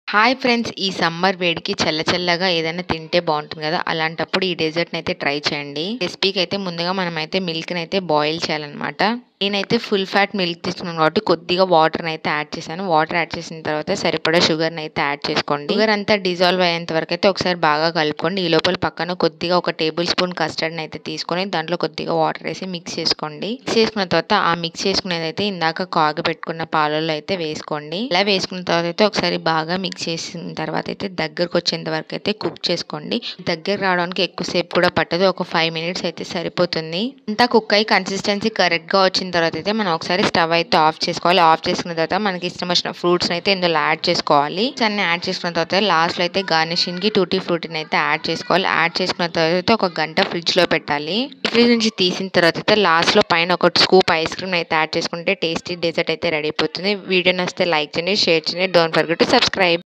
Hi friends! ఈ summer వేడికి చల్ల చల్లగా ఏదైనా తింటే బావుంటుంది గదా! అలాంటప్పుడు ఈ డెజర్ట్‌నయితే ట్రై చేయండి. రెసిపీకైతే ముందుగా మనమైతే మిల్క్‌నయితే బాయిల్ చేయాలనమాట. నేనైతే ఫుల్ ఫ్యాట్ మిల్క్ తీసుకున్నాను కాబట్టి కొద్దిగా వాటర్‌నయితే యాడ్ చేశాను. వాటర్ యాడ్ చేసిన తర్వాత సరిపడా షుగర్‌నయితే యాడ్ చేసుకోండి. షుగర్ అంతా డిజాల్వ్ అయ్యేంత వరకైతే ఒకసారి బాగా కలుపుకోండి. ఈ లోపల పక్కన కొద్దిగా ఒక టేబుల్ స్పూన్ కస్టర్డ్‌నయితే తీసుకొని దాంట్లో కొద్దిగా వాటర్ ఏసి మిక్స్ చేసుకోండి. మిక్స్ చేసుకున్న తర్వాత ఆ మిక్స్ చేసుకునేదైతే ఇందాక కాగబెట్టుకున్న పాలల్లో అయితే వేసుకోండి. ఇలా వేసుకున్న తర్వాత అయితే ఒకసారి బాగా మిక్స్ చేసిన తర్వాత అయితే దగ్గరకొచ్చేంత వరకైతే కుక్ చేసుకోండి. దగ్గర రావడానికి ఎక్కువ సేపు కూడా పట్టదు. ఒక 5 మినిట్స్ అయితే సరిపోతుంది. అంతా కుక్ అయ్యి కన్సిస్టెన్సీ కరెక్ట్‌గా వచ్చిన తర్వాత అయితే మనం ఒకసారి స్టవ్ అయితే ఆఫ్ చేసుకోవాలి. ఆఫ్ చేసుకున్న తర్వాత మనకి ఇష్టం వచ్చిన ఫ్రూట్స్‌ని అయితే ఇందులో యాడ్ చేసుకోవాలి. అన్నీ యాడ్ చేసుకున్న తర్వాత లాస్ట్‌లో అయితే గార్నిషింగ్‌కి టూటీ ఫ్రూటీని అయితే యాడ్ చేసుకోవాలి. యాడ్ చేసుకున్న తర్వాత అయితే ఒక గంట ఫ్రిడ్జ్‌లో పెట్టాలి. ఫ్రిడ్జ్ నుంచి తీసిన తర్వాత అయితే లాస్ట్‌లో పైన ఒక స్కూప్ ఐస్ క్రీమ్ అయితే యాడ్ చేసుకుంటే టేస్టీ డెజర్ట్ అయితే రెడీ అయిపోతుంది. వీడియో నచ్చితే లైక్ చేయండి, షేర్ చేయండి. Don't forget to subscribe.